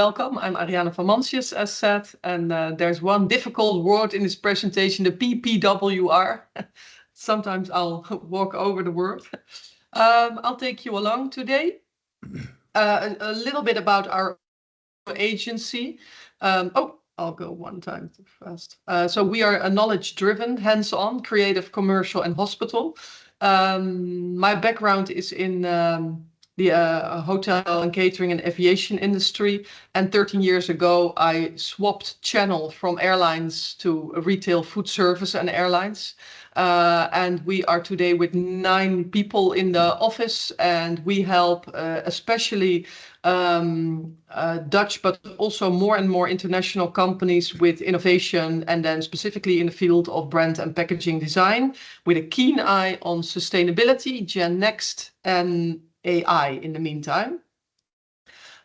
Welcome, I'm Ariane van Mancius, as said, and there's one difficult word in this presentation, the PPWR. Sometimes I'll walk over the word. I'll take you along today. A little bit about our agency. I'll go one time too fast. So we are a knowledge-driven, hands-on, creative, commercial, and hospital. My background is in the hotel and catering and aviation industry. And 13 years ago, I swapped channel from airlines to retail food service and airlines. And we are today with 9 people in the office, and we help especially Dutch, but also more and more international companies with innovation, and then specifically in the field of brand and packaging design, with a keen eye on sustainability, Gen Next, and AI in the meantime.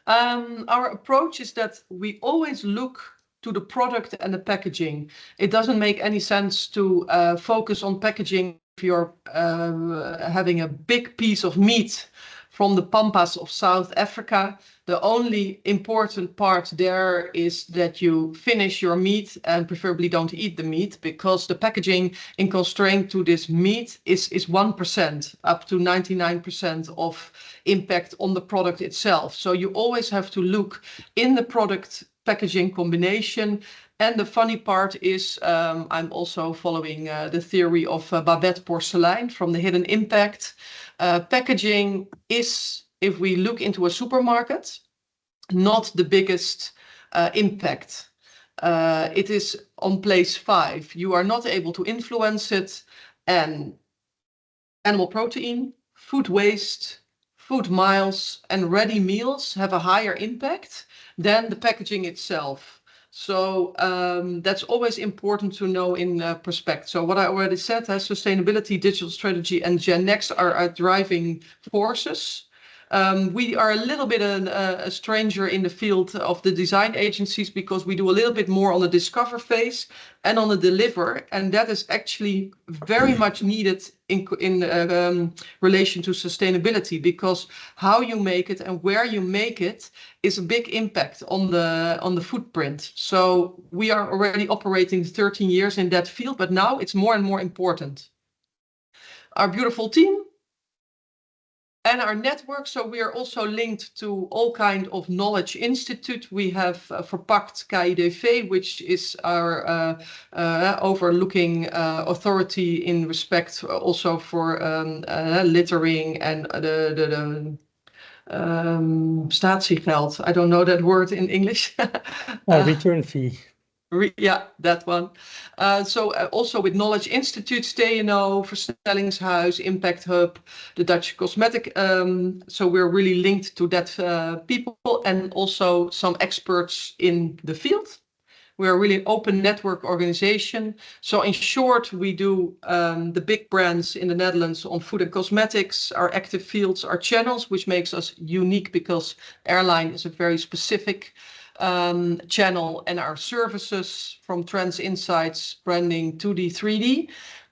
Our approach is that we always look to the product and the packaging. It doesn't make any sense to focus on packaging if you're having a big piece of meat from the pampas of South Africa. The only important part there is that you finish your meat and preferably don't eat the meat, because the packaging in constraint to this meat is 1% up to 99% of impact on the product itself. So you always have to look in the product packaging combination. And the funny part is I'm also following the theory of Babette Porcelein from the Hidden Impact. Packaging is, if we look into a supermarket, not the biggest impact. It is on place 5. You are not able to influence it, and animal protein, food waste, food miles, and ready meals have a higher impact than the packaging itself. So that's always important to know in perspective. So what I already said, sustainability, digital strategy, and Gen Next are our driving forces. We are a little bit a stranger in the field of the design agencies, because we do a little bit more on the discover phase and on the deliver, and that is actually very much needed in relation to sustainability, because how you make it and where you make it is a big impact on the footprint. So we are already operating 13 years in that field, but now it's more and more important. Our beautiful team and our network. So we are also linked to all kind of knowledge institute. We have Verpakt KIDV, which is our overlooking authority in respect also for littering and the statiegeld. I don't know that word in English. Return fee. Yeah, that one. So also with Knowledge Institutes, TNO, Versnellingshuis, Impact Hub, the Dutch Cosmetic. So we're really linked to that people, and also some experts in the field. We're a really open network organization. So in short, we do the big brands in the Netherlands on food and cosmetics, our active fields, our channels, which makes us unique because airline is a very specific channel, and our services from trends, insights, branding, 2D, 3D.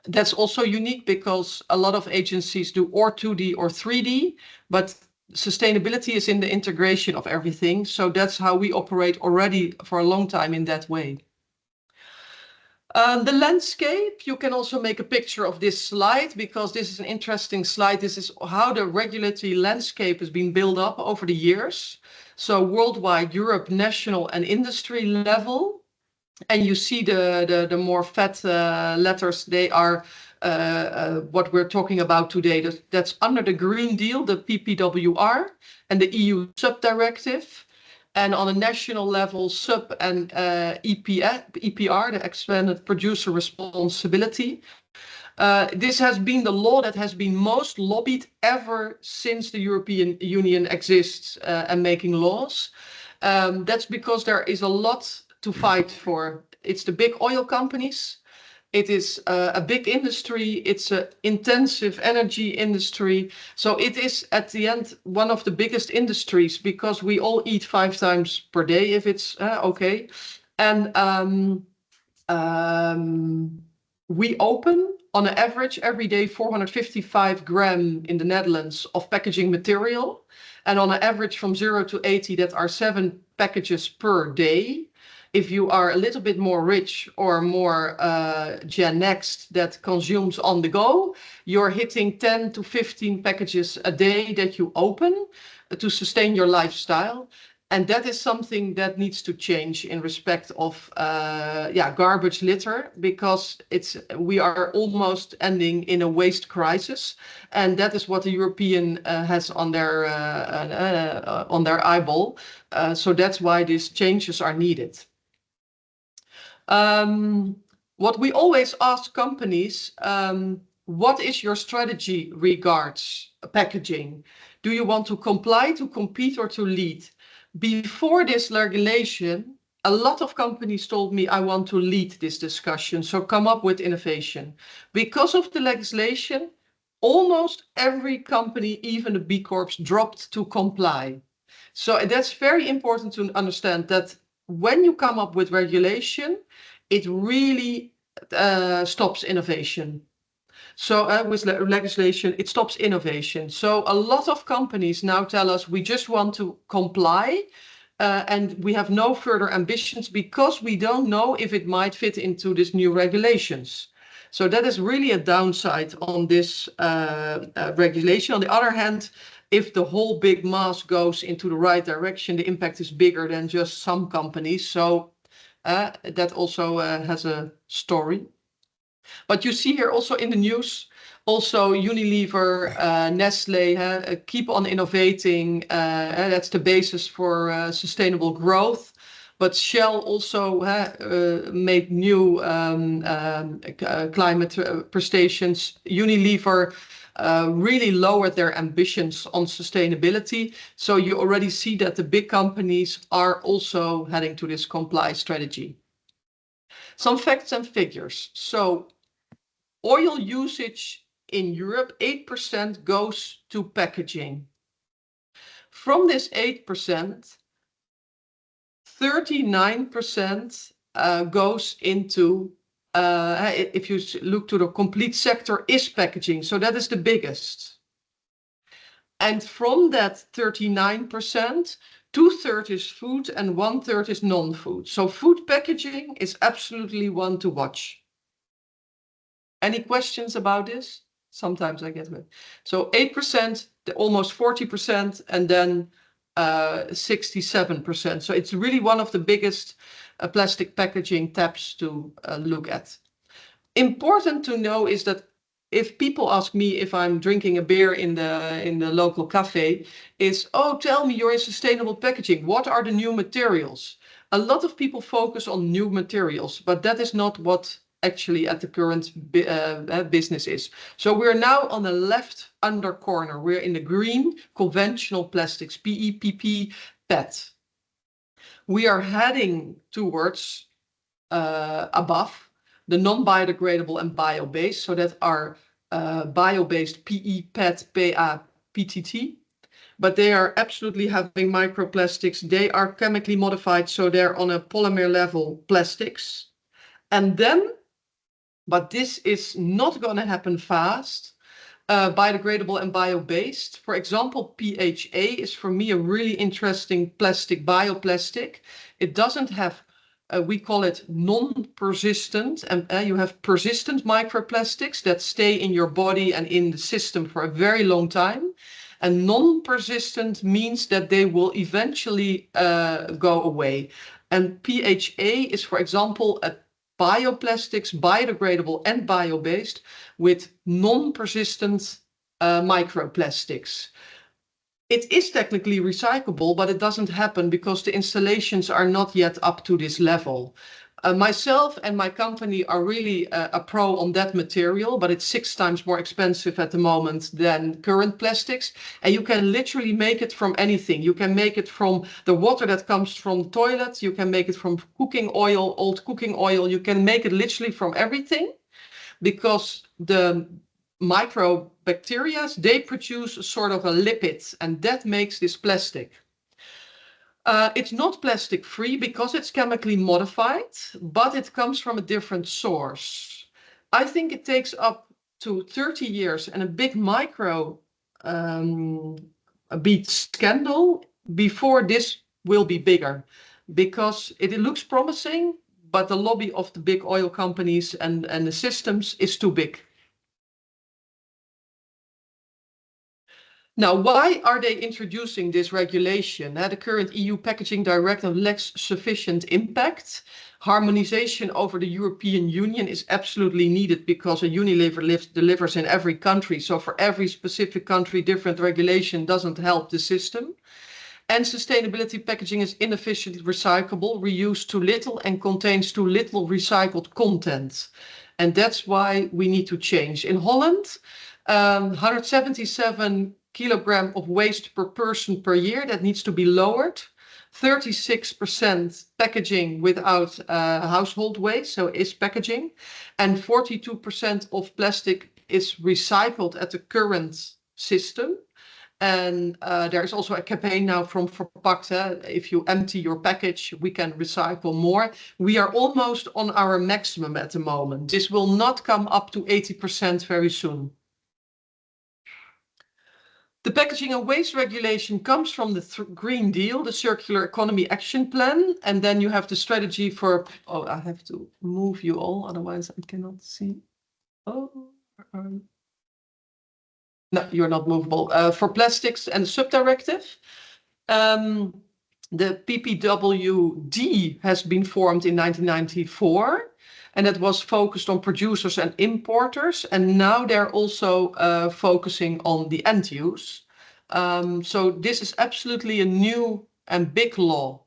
That's also unique because a lot of agencies do or 2D or 3D, but sustainability is in the integration of everything. So that's how we operate already for a long time in that way. The landscape, you can also make a picture of this slide, because this is an interesting slide. This is how the regulatory landscape has been built up over the years. So worldwide, Europe, national and industry level. And you see the more fat letters, they are what we're talking about today. That's under the Green Deal, the PPWR, and the EU sub-directive. And on a national level, SUB and EPR, the Expanded Producer Responsibility. This has been the law that has been most lobbied ever since the European Union exists and making laws. That's because there is a lot to fight for. It's the big oil companies. It is a big industry. It's an intensive energy industry. So it is, at the end, one of the biggest industries, because we all eat 5 times per day, if it's okay. And we open, on an average, every day 455 gram in the Netherlands of packaging material. And on an average from 0 to 80, that are 7 packages per day. If you are a little bit more rich or more Gen Next that consumes on the go, you're hitting 10 to 15 packages a day that you open to sustain your lifestyle. And that is something that needs to change in respect of garbage litter, because we are almost ending in a waste crisis, and that is what the European has on their eyeball. So that's why these changes are needed. What we always ask companies, what is your strategy regards packaging? Do you want to comply, to compete, or to lead? Before this regulation, a lot of companies told me, I want to lead this discussion, so come up with innovation. Because of the legislation, almost every company, even the B Corps, dropped to comply. So that's very important to understand, that when you come up with regulation, it really stops innovation. So with legislation, it stops innovation. So a lot of companies now tell us we just want to comply and we have no further ambitions because we don't know if it might fit into these new regulations. So that is really a downside on this regulation. On the other hand, if the whole big mass goes into the right direction, the impact is bigger than just some companies. So that also has a story. But you see here also in the news, also Unilever, Nestle, keep on innovating. That's the basis for sustainable growth. But Shell also made new climate prestations. Unilever really lowered their ambitions on sustainability. So you already see that the big companies are also heading to this comply strategy. Some facts and figures. So oil usage in Europe, 8% goes to packaging. From this 8%, 39% goes into, if you look to the complete sector, is packaging. So that is the biggest. And from that 39%, 2/3 is food and 1/3 is non-food. So food packaging is absolutely one to watch. Any questions about this? Sometimes I get it. So 8%, almost 40%, and then 67%. So it's really one of the biggest plastic packaging tabs to look at. Important to know is that if people ask me if I'm drinking a beer in the local cafe, is, oh, tell me you're in sustainable packaging. What are the new materials? A lot of people focus on new materials, but that is not what actually at the current business is. So we're now on the left under corner. We're in the green conventional plastics, PE, PP, PET. We are heading towards above the non-biodegradable and bio-based, so that are bio-based PE, PET, PA, PTT. But they are absolutely having microplastics. They are chemically modified, so they're on a polymer level plastics. And then, but this is not going to happen fast, biodegradable and bio-based. For example, PHA is for me a really interesting plastic, bioplastic. It doesn't have, we call it non-persistent, and you have persistent microplastics that stay in your body and in the system for a very long time. And non-persistent means that they will eventually go away. And PHA is, for example, a bioplastics, biodegradable and bio-based, with non-persistent microplastics. It is technically recyclable, but it doesn't happen because the installations are not yet up to this level. Myself and my company are really a pro on that material, but it's 6 times more expensive at the moment than current plastics. And you can literally make it from anything. You can make it from the water that comes from the toilet. You can make it from cooking oil, old cooking oil. You can make it literally from everything, because the microbacteria, they produce a sort of a lipid, and that makes this plastic. It's not plastic free because it's chemically modified, but it comes from a different source. I think it takes up to 30 years and a big micro bead scandal before this will be bigger because it looks promising, but the lobby of the big oil companies and the systems is too big. Now, why are they introducing this regulation? The current EU packaging directive lacks sufficient impact. Harmonization over the European Union is absolutely needed because a Unilever delivers in every country. So for every specific country, different regulation doesn't help the system. And sustainability packaging is inefficient, recyclable, reused too little, and contains too little recycled content. And that's why we need to change. In Holland, 177 kilogram of waste per person per year, that needs to be lowered. 36% packaging without household waste, so is packaging. And 42% of plastic is recycled at the current system. And there is also a campaign now from Verpakt. If you empty your package, we can recycle more. We are almost on our maximum at the moment. This will not come up to 80% very soon. The packaging and waste regulation comes from the Green Deal, the Circular Economy Action Plan. And then you have the strategy for, oh, I have to move you all, otherwise I cannot see. Oh, no, you're not movable. For plastics and the sub-directive. The PPWD has been formed in 1994, and it was focused on producers and importers, and now they're also focusing on the end use. So this is absolutely a new and big law.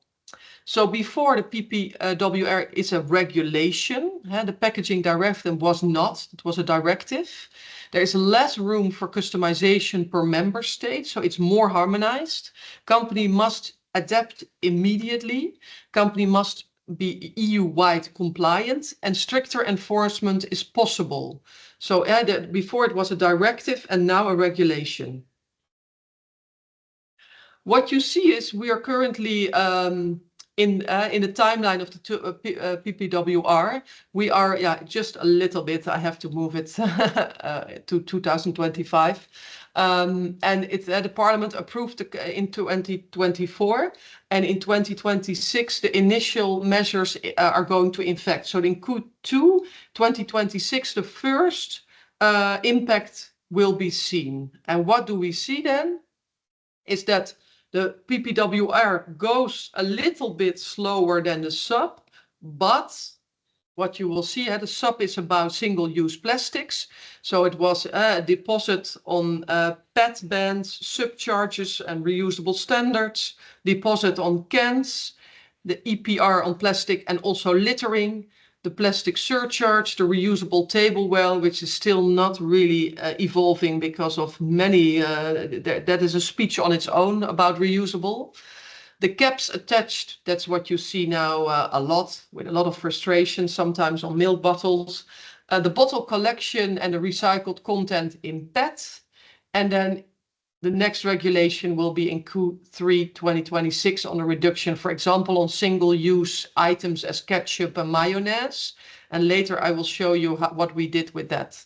So before the PPWR is a regulation, the packaging directive was not, it was a directive. There is less room for customization per member state, so it's more harmonized. Company must adapt immediately. Company must be EU-wide compliant, and stricter enforcement is possible. So before it was a directive and now a regulation. What you see is we are currently in the timeline of the PPWR, we are just a little bit. I have to move it to 2025, and the Parliament approved in 2024, and in 2026 the initial measures are going to effect. So in Q2 2026, the first impact will be seen. And what do we see then? Is that the PPWR goes a little bit slower than the sub, but what you will see, the sub is about single-use plastics. So it was a deposit on PET bans, subcharges and reusable standards, deposit on cans, the EPR on plastic and also littering, the plastic surcharge, the reusable tableware, which is still not really evolving because of many, that is a speech on its own about reusable. The caps attached, that's what you see now a lot, with a lot of frustration, sometimes on milk bottles. The bottle collection and the recycled content in PET. And then the next regulation will be in Q3 2026 on a reduction, for example, on single-use items as ketchup and mayonnaise. And later I will show you what we did with that.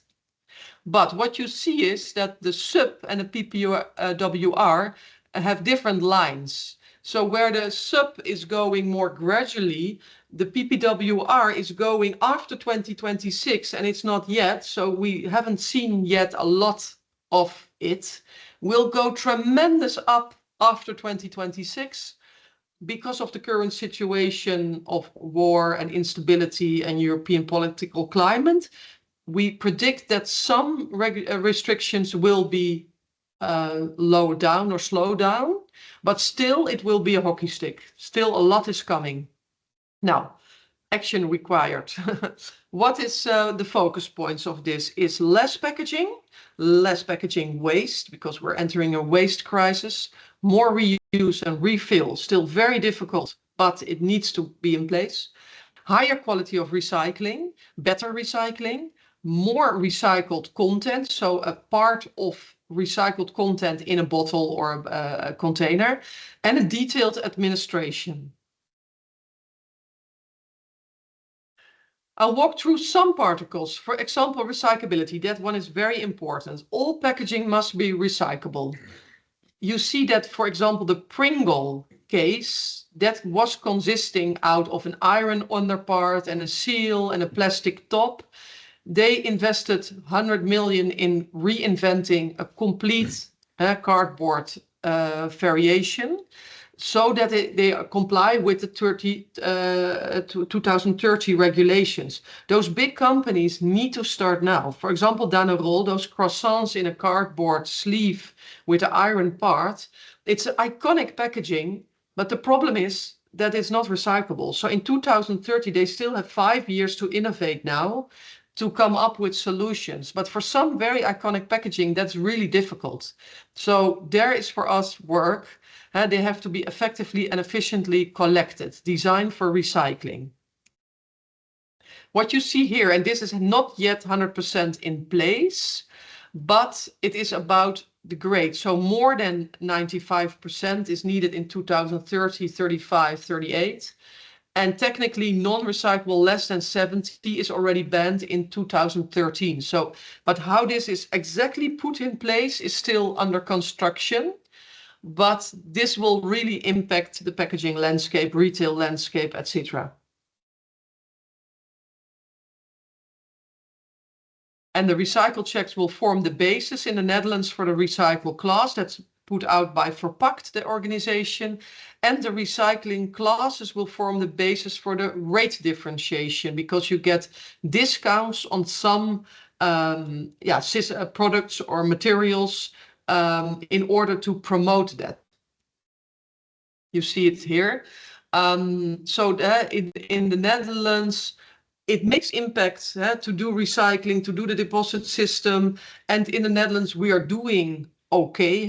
But what you see is that the sub and the PPWR have different lines. So where the sub is going more gradually, the PPWR is going after 2026, and it's not yet. So we haven't seen yet a lot of it. Will go tremendous up after 2026 because of the current situation of war and instability and European political climate. We predict that some restrictions will be lowered down or slowed down, but still it will be a hockey stick. Still a lot is coming. Now, action required. What is the focus points of this is less packaging waste, because we're entering a waste crisis, more reuse and refill, still very difficult, but it needs to be in place. Higher quality of recycling, better recycling, more recycled content, so a part of recycled content in a bottle or a container, and a detailed administration. I'll walk through some particles. For example, recyclability, that one is very important. All packaging must be recyclable. You see that, for example, the Pringle case, that was consisting out of an iron underpart and a seal and a plastic top. They invested 100 million in reinventing a complete cardboard variation, so that they comply with the 2030 regulations. Those big companies need to start now. For example, Dannerol, those croissants in a cardboard sleeve with an iron part, it's an iconic packaging, but the problem is that it's not recyclable. So in 2030, they still have 5 years to innovate now to come up with solutions. But for some very iconic packaging, that's really difficult. So there is for us work. They have to be effectively and efficiently collected, designed for recycling. What you see here, and this is not yet 100% in place, but it is about the grade. So more than 95% is needed in 2030, 35, 38. And technically non-recyclable less than 70 is already banned in 2013. So, but how this is exactly put in place is still under construction. But this will really impact the packaging landscape, retail landscape, etc. And the recycle checks will form the basis in the Netherlands for the recycle class. That's put out by Verpakt, the organization. And the recycling classes will form the basis for the rate differentiation, because you get discounts on some products or materials in order to promote that. You see it here. So that in the Netherlands, it makes impact to do recycling, to do the deposit system. And in the Netherlands, we are doing okay.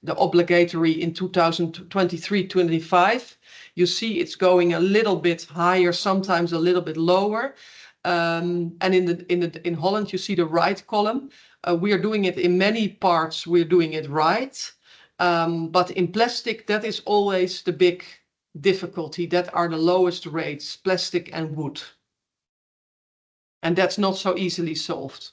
The obligatory in 2023-25. You see it's going a little bit higher, sometimes a little bit lower. And in Holland, you see the right column. We are doing it in many parts. We're doing it right. But in plastic, that is always the big difficulty. That are the lowest rates, plastic and wood. And that's not so easily solved.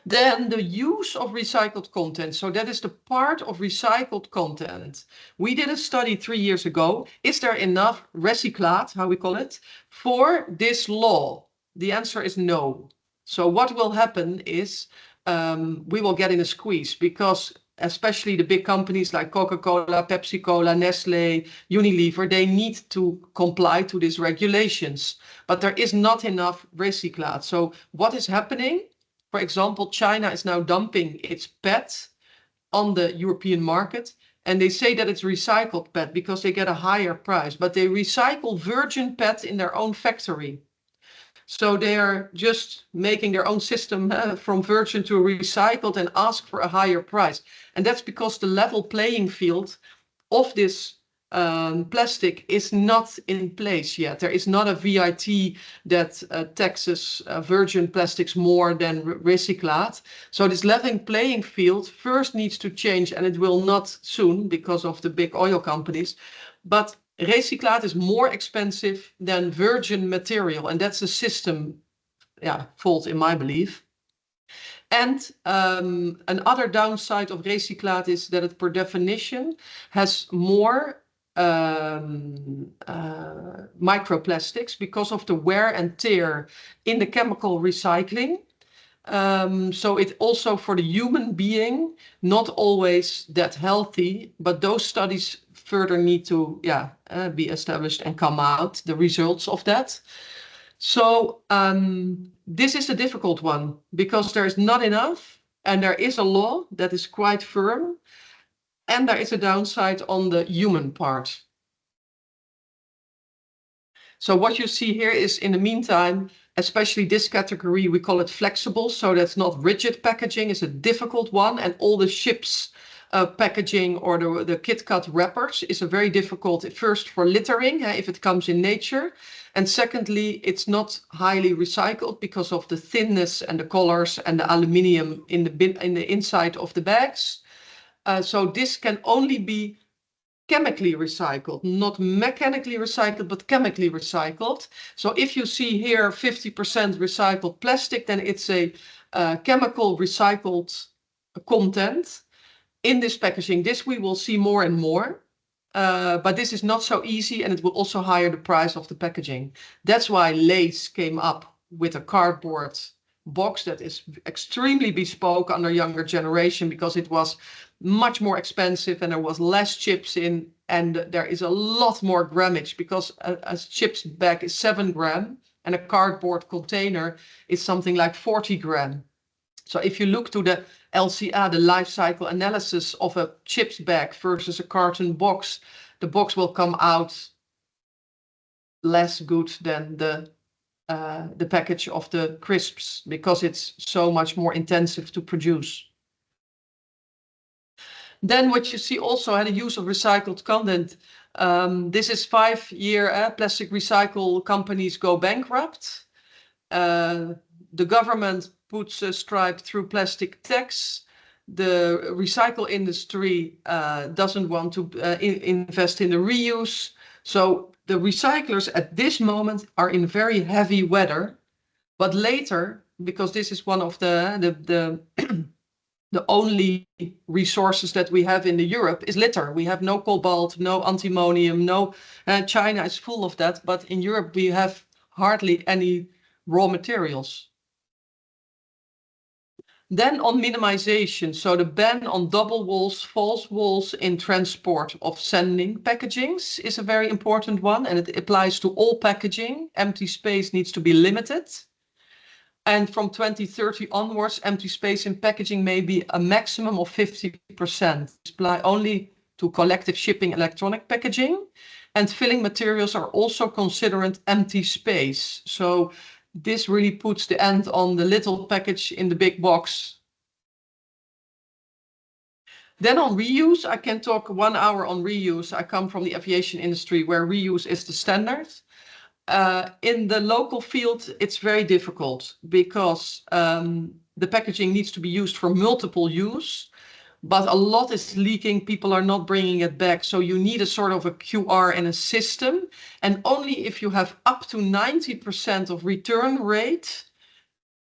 Then the use of recycled content. So that is the part of recycled content. We did a study 3 years ago. Is there enough recyclaat, how we call it, for this law? The answer is no. So what will happen is we will get in a squeeze, because especially the big companies like Coca-Cola, Pepsi-Cola, Nestle, Unilever, they need to comply to these regulations. But there is not enough recyclaat. So what is happening? For example, China is now dumping its PET on the European market. And they say that it's recycled PET because they get a higher price. But they recycle virgin PET in their own factory. So they are just making their own system from virgin to recycled and ask for a higher price. And that's because the level playing field of this plastic is not in place yet. There is not a VIT that taxes virgin plastics more than recyclaat. So this level playing field first needs to change, and it will not soon because of the big oil companies. But recyclaat is more expensive than virgin material, and that's a system fault in my belief. And another downside of recyclaat is that it per definition has more microplastics because of the wear and tear in the chemical recycling. So it also for the human being, not always that healthy, but those studies further need to be established and come out, the results of that. So this is a difficult one because there is not enough, and there is a law that is quite firm, and there is a downside on the human part. So what you see here is, in the meantime, especially this category, we call it flexible. So that's not rigid packaging, it's a difficult one. And all the ships packaging or the KitKat wrappers is a very difficult, first for littering, if it comes in nature. And secondly, it's not highly recycled because of the thinness and the colors and the aluminium in the inside of the bags. So this can only be chemically recycled, not mechanically recycled, but chemically recycled. So if you see here 50% recycled plastic, then it's a chemical recycled content in this packaging. This we will see more and more. but this is not so easy, and it will also higher the price of the packaging. That's why Lay's came up with a cardboard box that is extremely bespoke under younger generation, because it was much more expensive and there was less chips in, and there is a lot more grammage, because a chips bag is 7 gram and a cardboard container is something like 40 gram. So if you look to the LCA, the life cycle analysis of a chips bag versus a carton box, the box will come out less good than the package of the crisps, because it's so much more intensive to produce. Then what you see also had a use of recycled content. This is 5-year plastic recycle companies go bankrupt. The government puts a stripe through plastic tax. The recycle industry doesn't want to invest in the reuse. So the recyclers at this moment are in very heavy weather, but later, because this is one of the only resources that we have in Europe is litter. We have no cobalt, no antimonium, no. China is full of that, but in Europe we have hardly any raw materials. Then on minimization, so the ban on double walls, false walls in transport of sending packagings is a very important one, and it applies to all packaging. Empty space needs to be limited. And from 2030 onwards, empty space in packaging may be a maximum of 50%. Apply only to collective shipping electronic packaging. And filling materials are also considered empty space. So this really puts the end on the little package in the big box. Then on reuse, I can talk 1 hour on reuse. I come from the aviation industry where reuse is the standard. In the local field, it's very difficult, because the packaging needs to be used for multiple use, but a lot is leaking. People are not bringing it back. So you need a sort of a QR and a system. And only if you have up to 90% of return rate,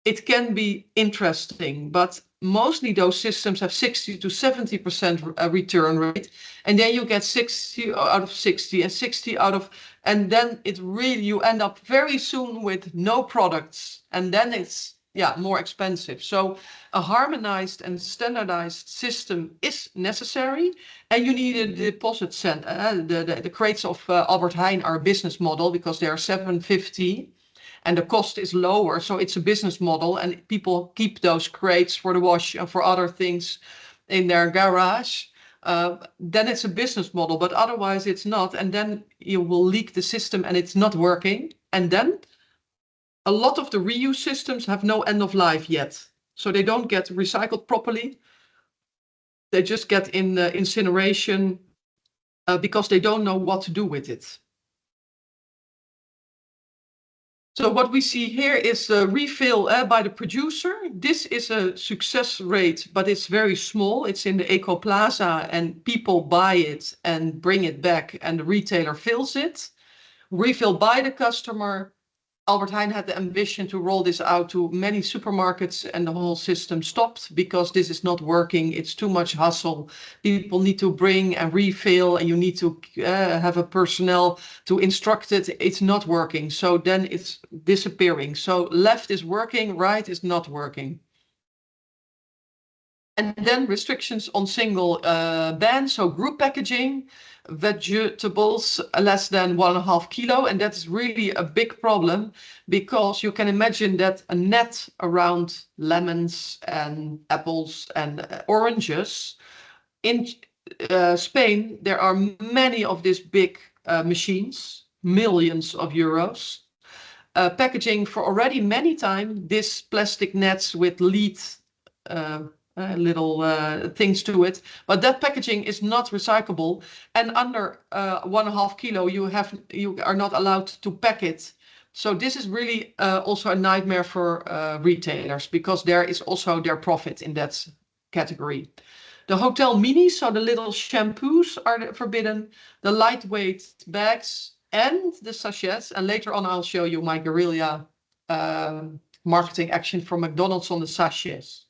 it can be interesting. But mostly those systems have 60 to 70% return rate. And then you get 60 out of 60 and 60 out of, and then it really, you end up very soon with no products. And then it's, yeah, more expensive. So a harmonized and standardized system is necessary. And you need a deposit center. The crates of Albert Heijn are a business model, because they are 750. And the cost is lower, so it's a business model, and people keep those crates for the wash and for other things in their garage. Then it's a business model, but otherwise it's not. And then you will leak the system and it's not working. And then a lot of the reuse systems have no end of life yet. So they don't get recycled properly. They just get in incineration because they don't know what to do with it. So what we see here is a refill by the producer. This is a success rate, but it's very small. It's in the Eco Plaza, and people buy it and bring it back, and the retailer fills it. Refill by the customer. Albert Heijn had the ambition to roll this out to many supermarkets, and the whole system stopped because this is not working. It's too much hassle. People need to bring and refill, and you need to have a personnel to instruct it. It's not working. So then it's disappearing. So left is working, right is not working. And then restrictions on single ban, so group packaging, vegetables less than 1.5 kilo. And that's really a big problem, because you can imagine that a net around lemons and apples and oranges. In Spain, there are many of these big machines, millions of euros. Packaging for already many times, these plastic nets with lead little things to it, but that packaging is not recyclable, and under 1.5 kilo you are not allowed to pack it. So this is really also a nightmare for retailers, because there is also their profit in that category. The hotel minis, so the little shampoos, are forbidden, the lightweight bags and the sachets, and later on I'll show you my guerrilla marketing action for McDonald's on the sachets.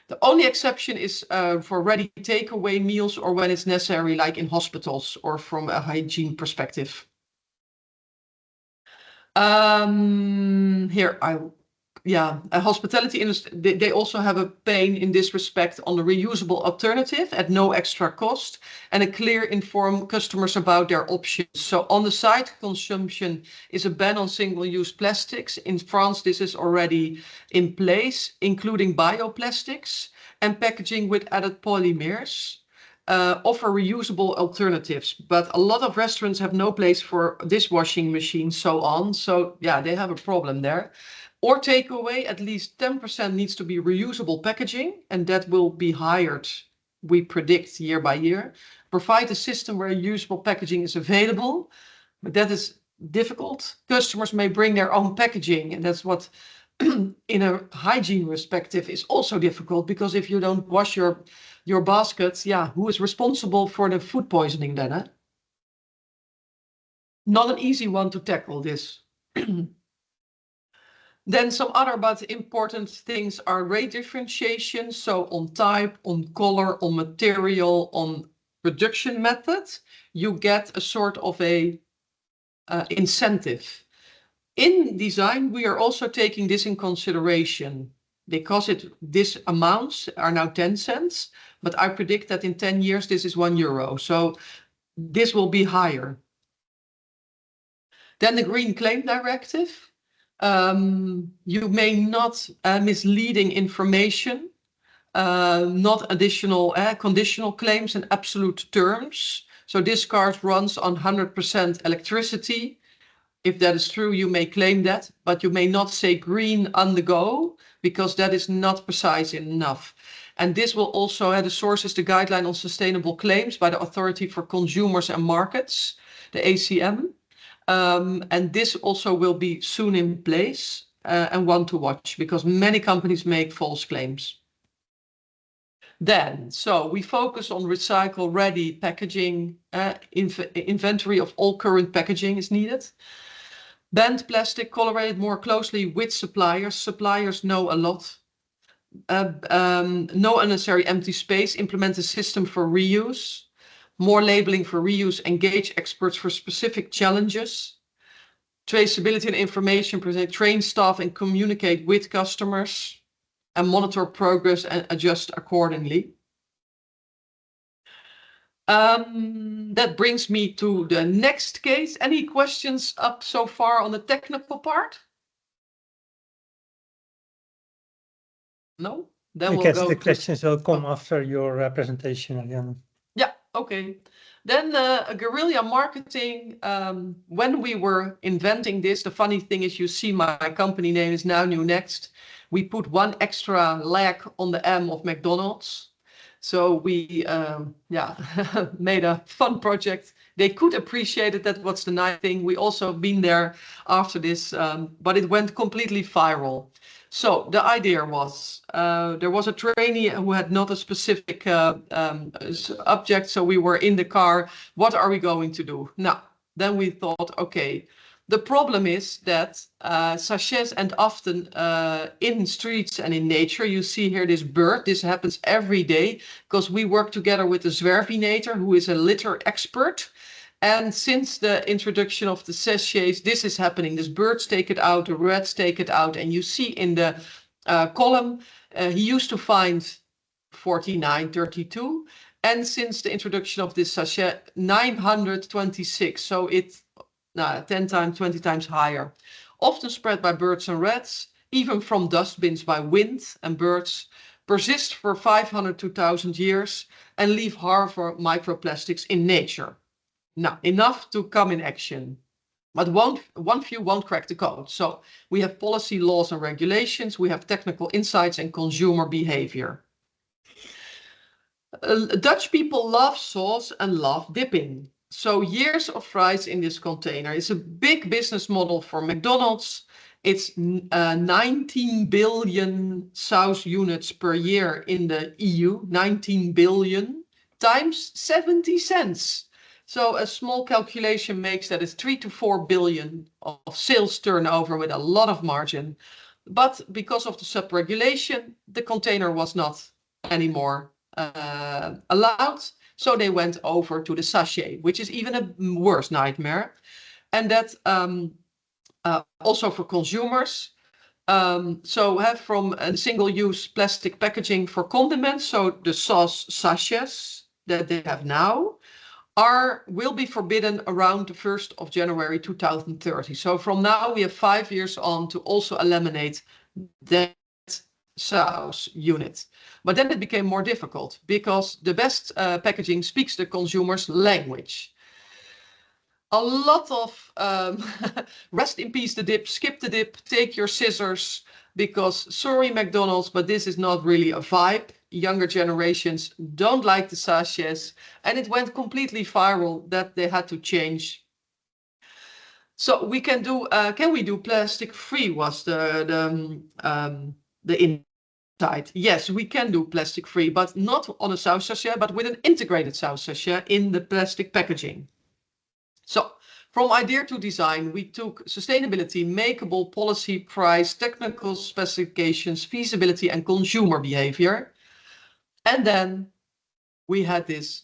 The only exception is for ready takeaway meals or when it's necessary, like in hospitals or from a hygiene perspective. Hospitality industry, they also have a pain in this respect on the reusable alternative at no extra cost and a clear inform customers about their options. So on the side consumption is a ban on single-use plastics. In France, this is already in place, including bioplastics and packaging with added polymers. Offer reusable alternatives, but a lot of restaurants have no place for dishwashing machines, so on. So yeah, they have a problem there. Or takeaway, at least 10% needs to be reusable packaging, and that will be hired, we predict, year by year. Provide a system where reusable packaging is available, but that is difficult. Customers may bring their own packaging, and that's what in a hygiene perspective is also difficult, because if you don't wash your baskets, yeah, who is responsible for the food poisoning then? Eh? Not an easy one to tackle this. Then some other but important things are rate differentiation. So on type, on color, on material, on production method, you get a sort of a incentive. In design, we are also taking this in consideration because this amounts are now 10 cents, but I predict that in 10 years, this is €1. So this will be higher. Then the Green Claim Directive. You may not misleading information, not additional conditional claims and absolute terms. So this car runs on 100% electricity. If that is true, you may claim that, but you may not say green on the go, because that is not precise enough. And this will also have the source is the guideline on sustainable claims by the Authority for Consumers and Markets, the ACM. And this also will be soon in place and one to watch, because many companies make false claims. Then, so we focus on recycle-ready packaging. Inventory of all current packaging is needed. Banned plastic, collaborate more closely with suppliers. Suppliers know a lot. No unnecessary empty space. Implement a system for reuse. More labeling for reuse. Engage experts for specific challenges. Traceability and information. Train staff and communicate with customers. And monitor progress and adjust accordingly. That brings me to the next case. Any questions up so far on the technical part? No? Then I we'll guess go the to... questions will come after your presentation, Ariane. Yeah, okay. Then guerrilla marketing, when we were inventing this, the funny thing is you see my company name is now New Next. We put one extra leg on the M of McDonald's. So we made a fun project. They could appreciate it. That was the nice thing. We also been there after this, but it went completely viral. So the idea was, there was a trainee who had not a specific object. So we were in the car. What are we going to do? Now, then we thought, okay, the problem is that sachets and often in streets and in nature, you see here this bird. This happens every day because we work together with the zwervinator, who is a litter expert. And since the introduction of the sachets, this is happening. These birds take it out, the rats take it out. And you see in the column, he used to find 49, 32. And since the introduction of this sachet, 926. So it's 10 times, 20 times higher. Often spread by birds and rats, even from dustbins by wind and birds, persist for 500 to 1,000 years and leave harmful microplastics in nature. Now, enough to come in action. But one few won't crack the code. So we have policy, laws and regulations. We have technical insights and consumer behavior. Dutch people love sauce and love dipping. So years of fries in this container. It's a big business model for McDonald's. It's 19 billion sauce units per year in the EU. 19 billion times 70 cents. So a small calculation makes that it's 3 to 4 billion of sales turnover with a lot of margin. But because of the sub-regulation, the container was not anymore allowed. So they went over to the sachet, which is even a worse nightmare. And that also for consumers. So have from a single-use plastic packaging for condiments, so the sauce sachets that they have now will be forbidden around the 1st of January 2030. So from now we have 5 years on to also eliminate that sauce unit. But then it became more difficult because the best packaging speaks the consumer's language. A lot of rest in peace the dip, skip the dip, take your scissors, because sorry McDonald's, but this is not really a vibe. Younger generations don't like the sachets, and it went completely viral that they had to change. So we can we do plastic free was the insight. Yes, we can do plastic free, but not on a sauce sachet, but with an integrated sauce sachet in the plastic packaging. So from idea to design, we took sustainability, makeable, policy, price, technical specifications, feasibility, and consumer behavior. And then we had this.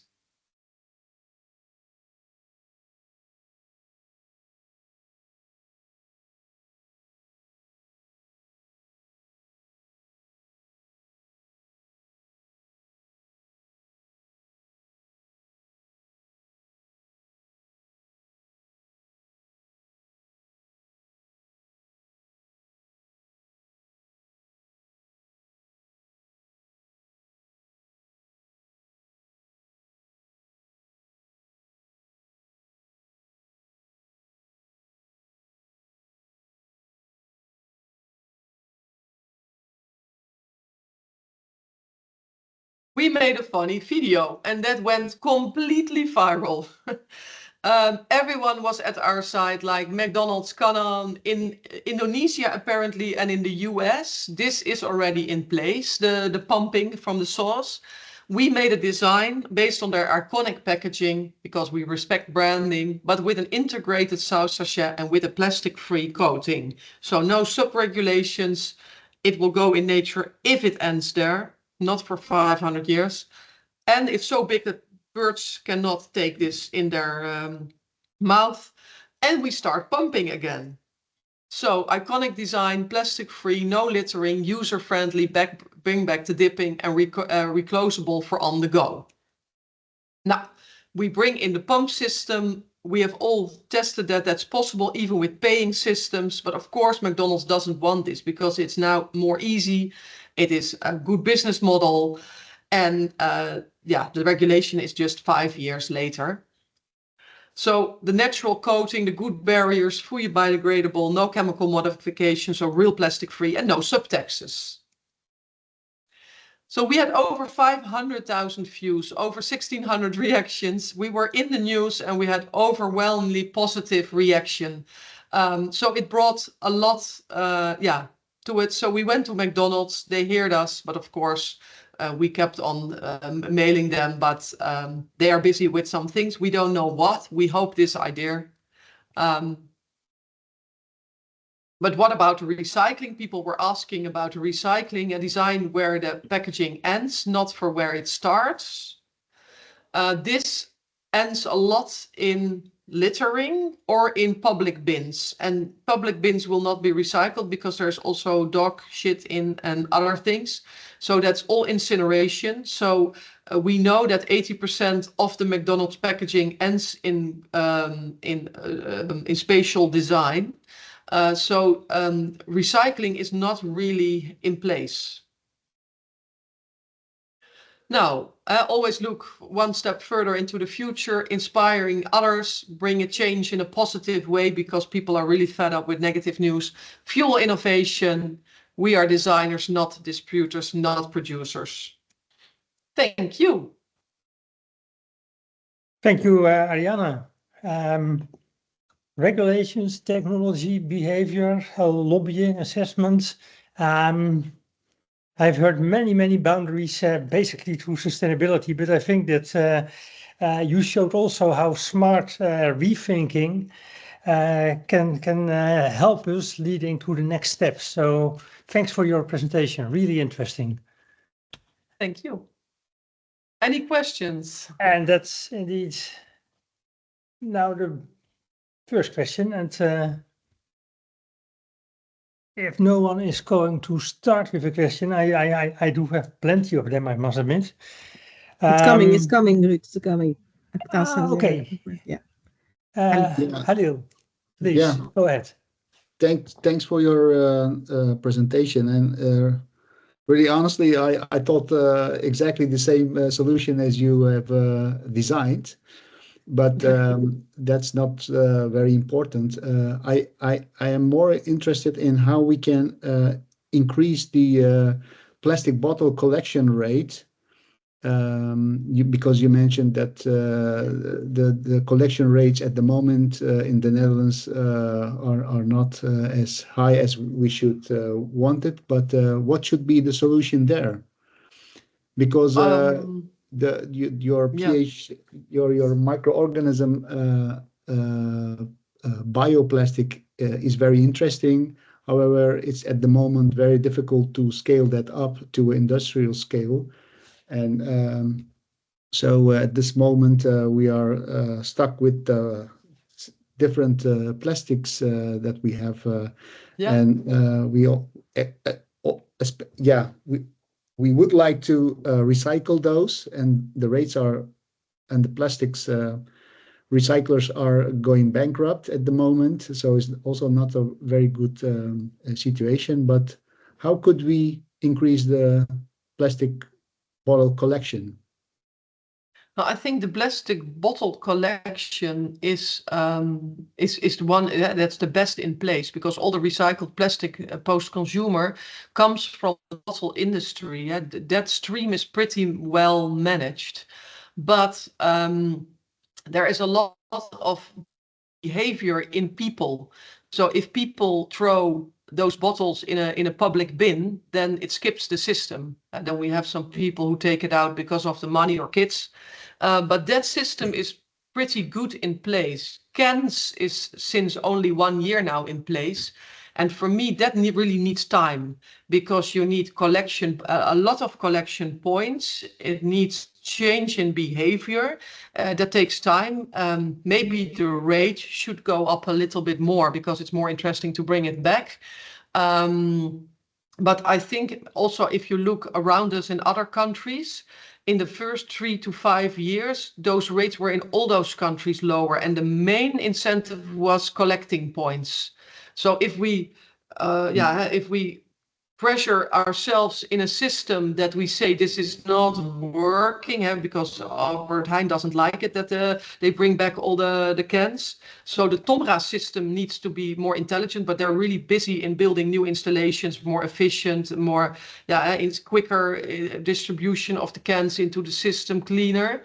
We made a funny video and that went completely viral. Everyone was at our side, like McDonald's, Canon, in Indonesia apparently, and in the US. This is already in place, the pumping from the sauce. We made a design based on their iconic packaging because we respect branding, but with an integrated sauce sachet and with a plastic-free coating. So no sub-regulations. It will go in nature if it ends there, not for 500 years. And it's so big that birds cannot take this in their mouth. And we start pumping again. So iconic design, plastic free, no littering, user friendly, bring back the dipping, and reclosable for on the go. Now we bring in the pump system. We have all tested that that's possible even with paying systems. But of course, McDonald's doesn't want this because it's now more easy. It is a good business model. And yeah, the regulation is just 5 years later. So the natural coating, the good barriers, fully biodegradable, no chemical modifications, so real plastic free, and no subtaxes. So we had over 500,000 views, over 1,600 reactions. We were in the news and we had overwhelmingly positive reaction. So it brought a lot to it. So we went to McDonald's, they heard us, but of course, we kept on mailing them, but they are busy with some things. We don't know what. We hope this idea. But what about recycling? People were asking about recycling, a design where the packaging ends, not for where it starts. This ends a lot in littering or in public bins, and public bins will not be recycled because there's also dog shit in and other things. So that's all incineration. So we know that 80% of the McDonald's packaging ends in spatial design. So recycling is not really in place. Now, I always look one step further into the future, inspiring others, bring a change in a positive way because people are really fed up with negative news. Fuel innovation. We are designers, not distributors, not producers. Thank you. Thank you, Ariane. Regulations, technology, behavior, lobbying, assessments. I've heard many boundaries basically through sustainability, but I think that you showed also how smart rethinking can help us leading to the next steps. So thanks for your presentation, really interesting. Thank you. Any questions? And that's indeed now the first question. And if no one is going to start with a question, I do have plenty of them, I must admit. It's coming, Ruud. It's coming. Okay. Yeah. Halil, please Yeah. go ahead. Thanks for your presentation. And really honestly, I thought exactly the same solution as you have designed, but that's not very important. I am more interested in how we can increase the plastic bottle collection rate. Because you mentioned that the collection rates at the moment in the Netherlands are not as high as we should want it. But what should be the solution there? Because your pH, your microorganism bioplastic is very interesting. However, it's at the moment very difficult to scale that up to industrial scale. And so at this moment, we are stuck with different plastics that we have. And we would like to recycle those, and the rates are, and the plastics recyclers are going bankrupt at the moment. So it's also not a very good situation. But how could we increase the plastic bottle collection? Well, I think the plastic bottle collection is the one that's the best in place, because all the recycled plastic post-consumer comes from the bottle industry. Yeah? That stream is pretty well managed, but there is a lot of behavior in people. So if people throw those bottles in a public bin, then it skips the system. And then we have some people who take it out because of the money or kids. But that system is pretty good in place. Cans is since only 1 year now in place. And for me, that really needs time, because you need collection, a lot of collection points. It needs change in behavior. That takes time. Maybe the rate should go up a little bit more, because it's more interesting to bring it back. But I think also, if you look around us in other countries, in the first 3 to 5 years, those rates were in all those countries lower. And the main incentive was collecting points. So if we pressure ourselves in a system that we say this is not working, because Albert Heijn doesn't like it that they bring back all the cans. So the TOMRA system needs to be more intelligent, but they're really busy in building new installations, more efficient, more it's quicker distribution of the cans into the system, cleaner.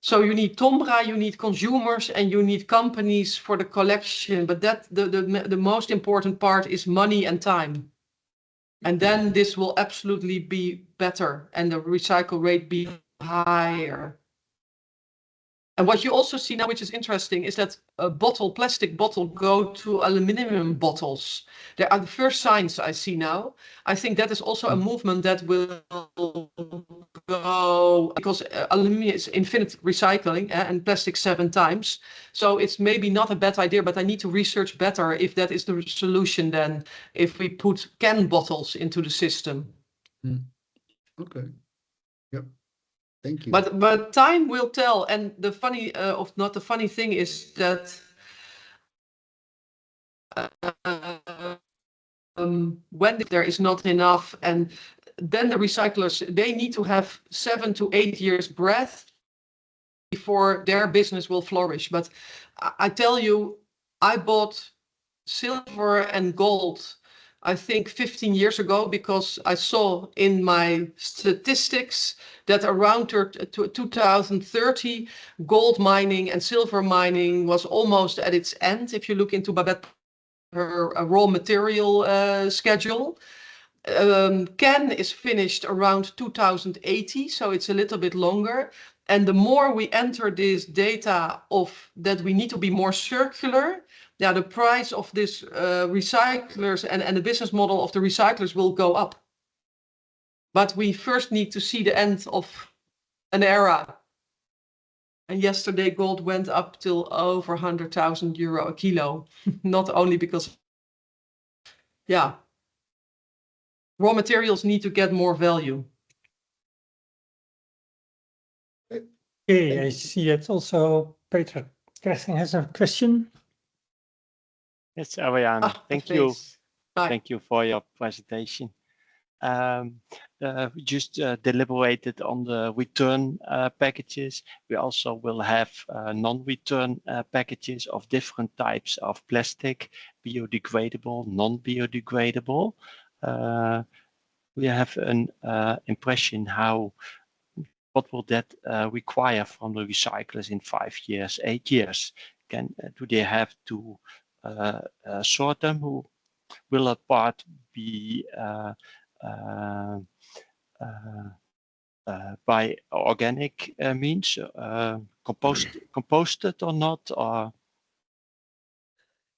So you need TOMRA, you need consumers, and you need companies for the collection. But that the most important part is money and time. And then this will absolutely be better, and the recycle rate be higher. And what you also see now, which is interesting, is that a plastic bottle go to aluminum bottles. There are the first signs I see now. I think that is also a movement that will go, because aluminum is infinite recycling and plastic 7 times. So it's maybe not a bad idea, but I need to research better if that is the solution then, if we put can bottles into the system. Okay. Yep. Thank you. But time will tell. And the funny thing is that when there is not enough, and then the recyclers, they need to have 7 to 8 years breath before their business will flourish. But I tell you, I bought silver and gold, I think 15 years ago, because I saw in my statistics that around 2030, gold mining and silver mining was almost at its end. If you look into Babette, her raw material schedule, can is finished around 2080, so it's a little bit longer. And the more we enter this data of that we need to be more circular, the price of this recyclers and the business model of the recyclers will go up. But we first need to see the end of an era. And yesterday gold went up till over 100,000 euro a kilo. Not only because, yeah, raw materials need to get more value. Okay, I see that also Peter Kersting has a question. Yes, Ariane, thank you. Thanks. Hi. Thank you for your presentation. We just deliberated on the return packages. We also will have non-return packages of different types of plastic, biodegradable, non-biodegradable. We have an impression what will that require from the recyclers in 5 years, 8 years? Do they have to sort them? Will a part be by organic means, composted or not? Or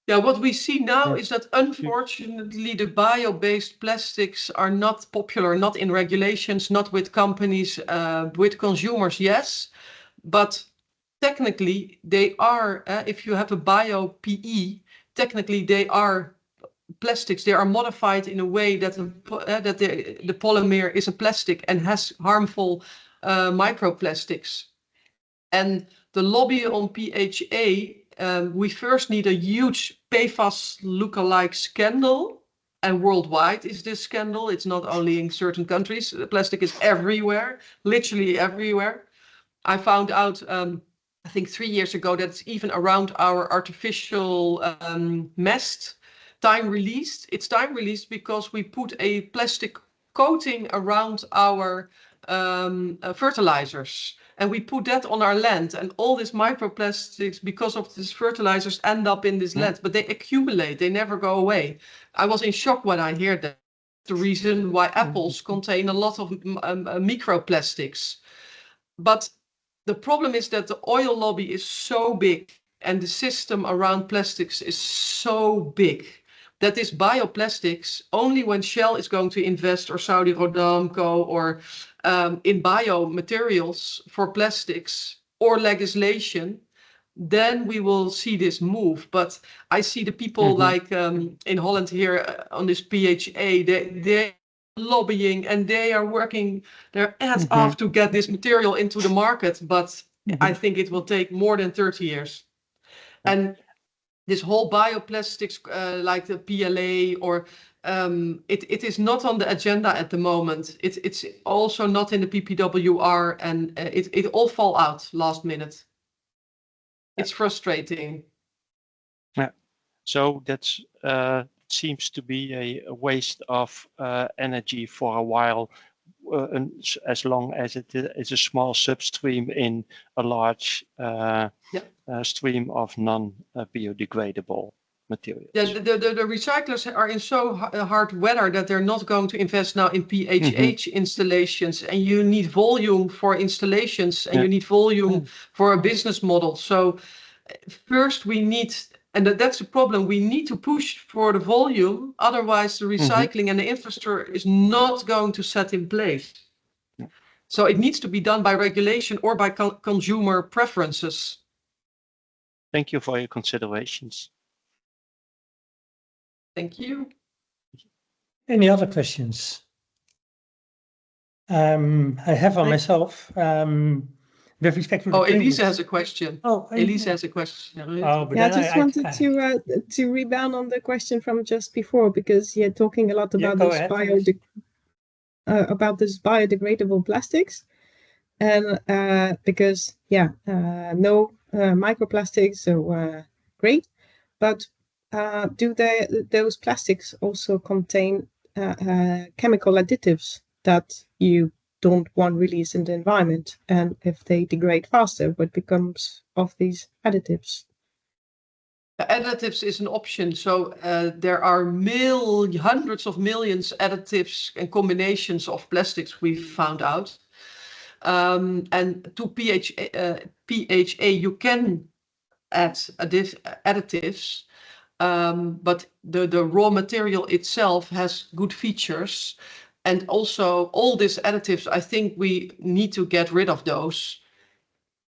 Yeah, what we see now is that unfortunately the bio-based plastics are not popular, not in regulations, not with companies, with consumers, yes. But technically they are, if you have a bio-PE, technically they are plastics. They are modified in a way that the polymer is a plastic and has harmful microplastics. And the lobby on PHA, we first need a huge PFAS lookalike scandal. And worldwide is this scandal. It's not only in certain countries. The plastic is everywhere, literally everywhere. I found out, I think 3 years ago, that it's even around our artificial mest time released. It's time released because we put a plastic coating around our fertilizers. And we put that on our land, and all these microplastics, because of these fertilizers, end up in this land, but they accumulate, they never go away. I was in shock when I heard that. The reason why apples contain a lot of microplastics. But the problem is that the oil lobby is so big and the system around plastics is so big that this bioplastics, only when Shell is going to invest, or Saudi Aramco, or in biomaterials for plastics or legislation, then we will see this move. But I see the people like in Holland here on this PHA, they lobbying and they are working their ass off to get this material into the market. But I think it will take more than 30 years. And this whole bioplastics, like the PLA, or it is not on the agenda at the moment. It's also not in the PPWR, and it all fall out last minute. It's frustrating. Yeah. So that's seems to be a waste of energy for a while, as long as it is a small substream in a large stream of non-biodegradable materials. Yeah, the recyclers are in so hard weather that they're not going to invest now in PHH installations, and you need volume for installations, and you need volume for a business model. So first we need, and that's the problem, we need to push for the volume, otherwise the recycling and the infrastructure is not going to set in place. So it needs to be done by regulation or by consumer preferences. Thank you for your considerations. Thank you. Any other questions? I have on myself, with respect to the Elise has a question. Oh, Elise has a question. Oh, but Yeah, I then just wanted to rebound on the question from just before, because you're talking a lot about this biodegradable plastics, and because no microplastics, so great, but do those plastics also contain chemical additives that you don't want released in the environment? And if they degrade faster, what becomes of these additives? Additives is an option. So there are hundreds of millions additives and combinations of plastics we've found out. And to PHA, you can add additives, but the raw material itself has good features. And also all these additives, I think we need to get rid of those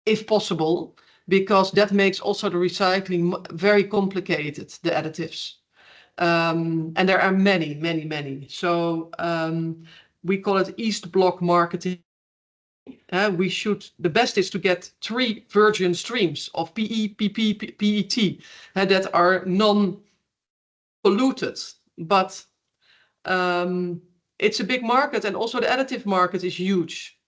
if possible, because that makes also the recycling very complicated, the additives. And there are many. So we call it East Block marketing. The best is to get 3 virgin streams of PE, PP, PET that are non-polluted. But it's a big market, and also the additive market is huge.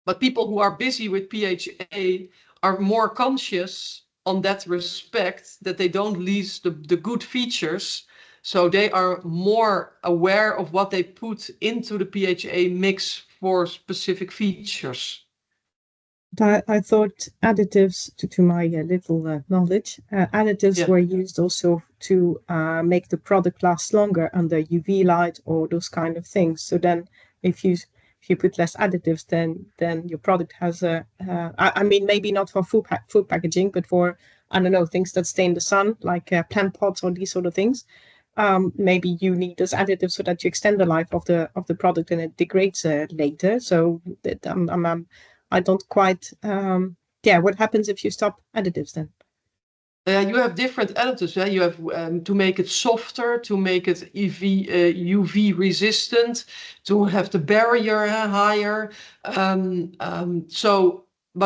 But people who are busy with PHA are more conscious on that respect, that they don't lose the good features. So they are more aware of what they put into the PHA mix for specific features. I thought additives, to my little knowledge, additives were used also to make the product last longer under UV light or those kind of things. So then if you put less additives, then your product has I mean, maybe not for food packaging, but for, I don't know, things that stay in the sun, like plant pots or these sort of things. Maybe you need those additives so that you extend the life of the product and it degrades later. So I don't quite. What happens if you stop additives then? You have different additives. You have to make it softer, to make it UV resistant, to have the barrier higher. But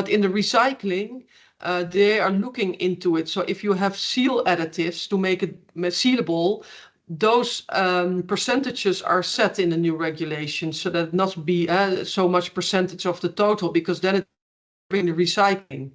in the recycling, they are looking into it. So if you have seal additives to make it sealable, those percentages are set in the new regulation, so that not be so much percentage of the total, because then it's in the recycling.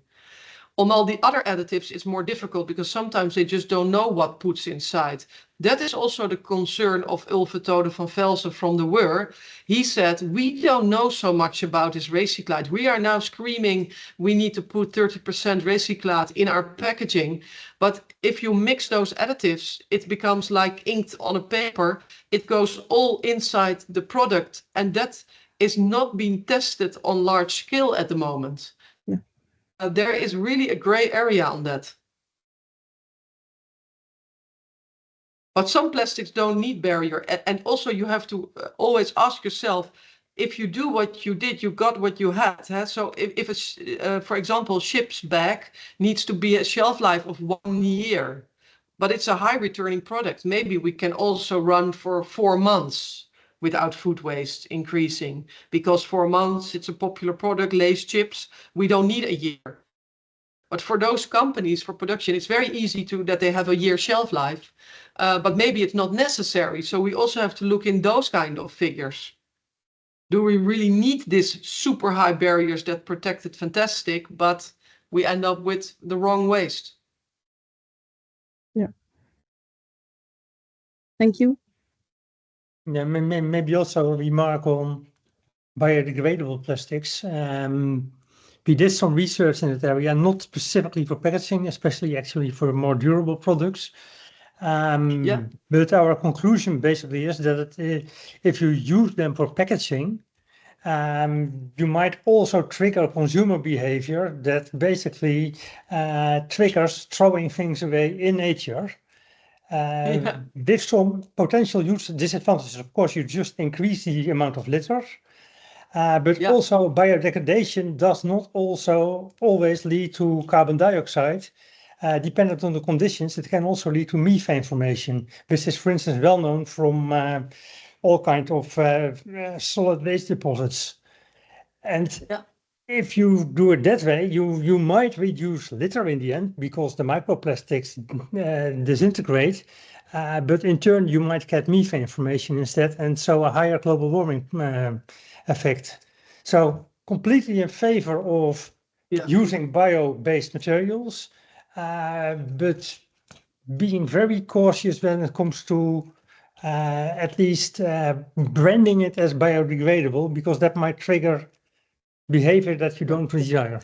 On all the other additives, it's more difficult because sometimes they just don't know what puts inside. That is also the concern of Ulfe Tode van Velzen from the WUR. He said, we don't know so much about this recyclate. We are now screaming, we need to put 30% recyclate in our packaging. But if you mix those additives, it becomes like ink on a paper. It goes all inside the product. And that is not being tested on large scale at the moment. There is really a gray area on that. But some plastics don't need barrier. And also you have to always ask yourself, if you do what you did, you got what you had. So if it's, for example, ship's bag needs to be a shelf life of 1 year, but it's a high returning product. Maybe we can also run for 4 months without food waste increasing, because 4 months, it's a popular product, Lay's chips, we don't need a year. But for those companies, for production, it's very easy that they have a year shelf life, but maybe it's not necessary. So we also have to look in those kind of figures. Do we really need these super high barriers that protect it fantastic, but we end up with the wrong waste? Yeah. Thank you. Yeah, maybe also a remark on biodegradable plastics. We did some research in that area, not specifically for packaging, especially actually for more durable products. But our conclusion basically is that if you use them for packaging, you might also trigger consumer behavior that basically triggers throwing things away in nature. With some potential use disadvantages. Of course, you just increase the amount of litter. But also biodegradation does not also always lead to carbon dioxide. Dependent on the conditions, it can also lead to methane formation, which is, for instance, well known from all kinds of solid waste deposits. And if you do it that way, you might reduce litter in the end because the microplastics disintegrate. But in turn, you might get methane formation instead, and so a higher global warming effect. So completely in favor of using bio-based materials, but being very cautious when it comes to at least branding it as biodegradable, because that might trigger behavior that you don't desire.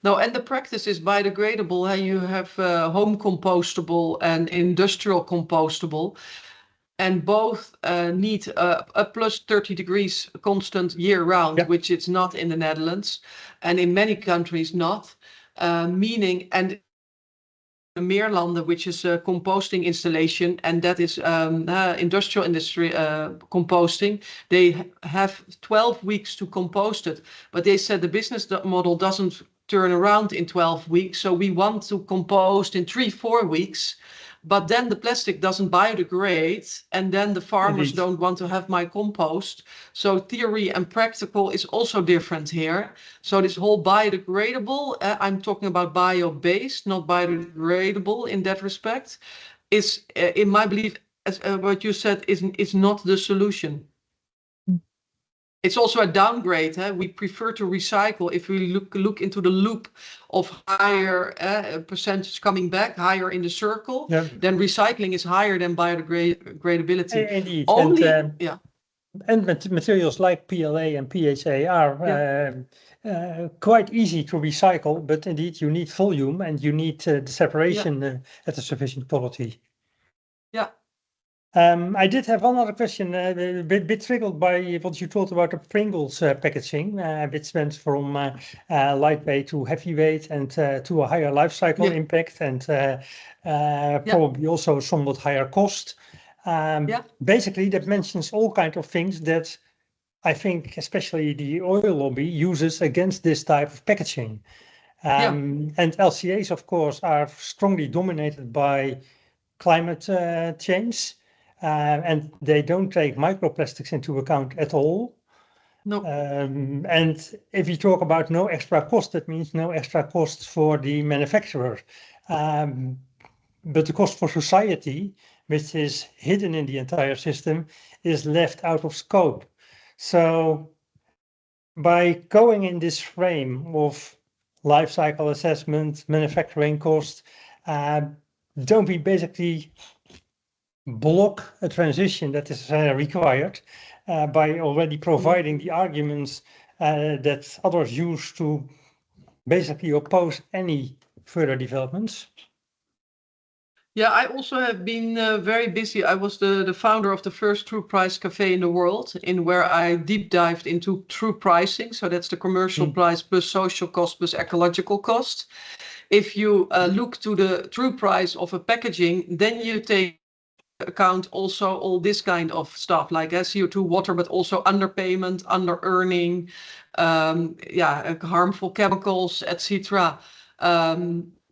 No, and the practice is biodegradable. You have home compostable and industrial compostable, and both need a plus 30 degrees constant year round, which it's not in the Netherlands, and in many countries not. Meaning, and Meerlanden, which is a composting installation, and that is industrial industry composting. They have 12 weeks to compost it, but they said the business model doesn't turn around in 12 weeks. So we want to compost in 3-4 weeks, but then the plastic doesn't biodegrade, and then the farmers Indeed. don't want to have my compost. So theory and practical is also different here. So this whole biodegradable, I'm talking about bio-based, not biodegradable in that respect, is, in my belief, as what you said, is not the solution. It's also a downgrade. We prefer to recycle if we look into the loop of higher percentage coming back, higher in the circle. Yeah. Then recycling is higher than biodegradability. Indeed. Only, And materials like PLA and PHA are quite easy to recycle, but indeed you need volume and you need the separation at a sufficient quality. Yeah. I did have one other question, a bit triggered by what you talked about the Pringles packaging, which went from lightweight to heavyweight and to a higher life cycle impact and probably also somewhat higher cost. Basically, that mentions all kinds of things that I think especially the oil lobby uses against this type of packaging. And LCAs, of course, are strongly dominated by climate change. And they don't take microplastics into account at all. No. And if you talk about no extra cost, that means no extra costs for the manufacturer. But the cost for society, which is hidden in the entire system, is left out of scope. So by going in this frame of life cycle assessment, manufacturing cost, don't we basically block a transition that is required by already providing the arguments that others use to basically oppose any further developments? Yeah, I also have been very busy. I was the founder of the first true price cafe in the world, in where I deep dived into true pricing. So that's the commercial price plus social cost plus ecological cost. If you look to the true price of a packaging, then you take account also all this kind of stuff like CO2, water, but also underpayment, under-earning, harmful chemicals, etc.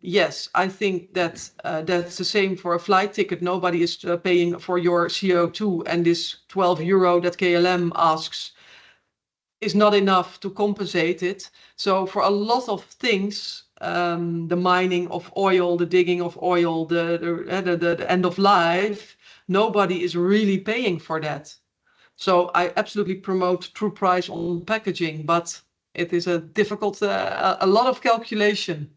Yes, I think that that's the same for a flight ticket. Nobody is paying for your CO2, and this €12 that KLM asks is not enough to compensate it. So for a lot of things, the mining of oil, the digging of oil, the end of life, nobody is really paying for that. So I absolutely promote true price on packaging, but it is a difficult, a lot of calculation.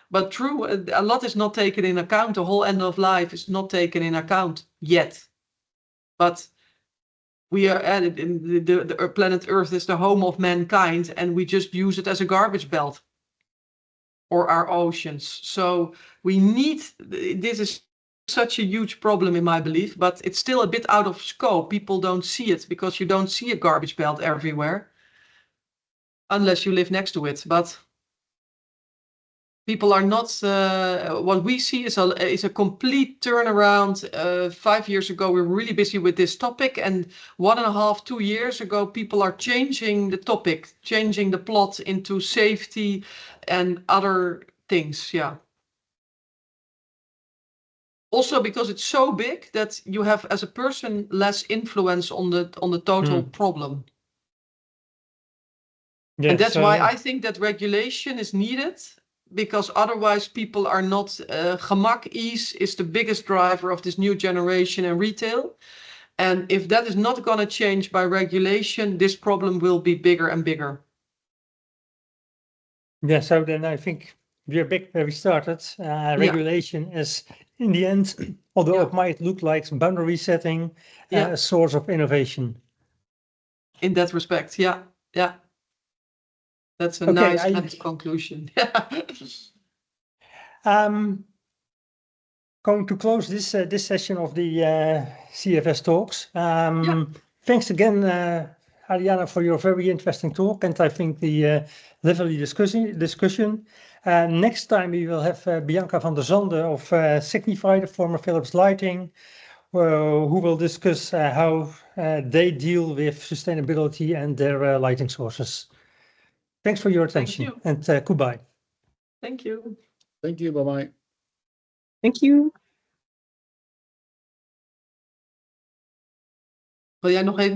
But true, a lot is not taken in account. The whole end of life is not taken in account yet. But we are added in the planet Earth is the home of mankind, and we just use it as a garbage belt or our oceans. So we need, this is such a huge problem in my belief, but it's still a bit out of scope. People don't see it because you don't see a garbage belt everywhere unless you live next to it. But people are not, what we see is a complete turnaround. 5 years ago, we were really busy with this topic, and 1.5, 2 years ago, people are changing the topic, changing the plot into safety and other things, Also because it's so big that you have, as a person, less influence on the total problem. Yes, and that's why I think that regulation is needed, because otherwise people are not, gemak, ease is the biggest driver of this new generation in retail. And if that is not going to change by regulation, this problem will be bigger and bigger. Yeah, so then I think we are back where we started. Regulation is, in the end, although it might look like boundary setting, a source of innovation. In that respect, yeah. That's a nice conclusion. Going to close this session of the CFS talks. Thanks again, Ariane, for your very interesting talk, and I think the lively discussion. Next time we will have Bianca van der Zande of Signify, the former Philips Lighting, who will discuss how they deal with sustainability and their lighting sources. Thanks for your attention and goodbye. Thank you. Thank you. Bye-bye. Thank you. Wil jij nog even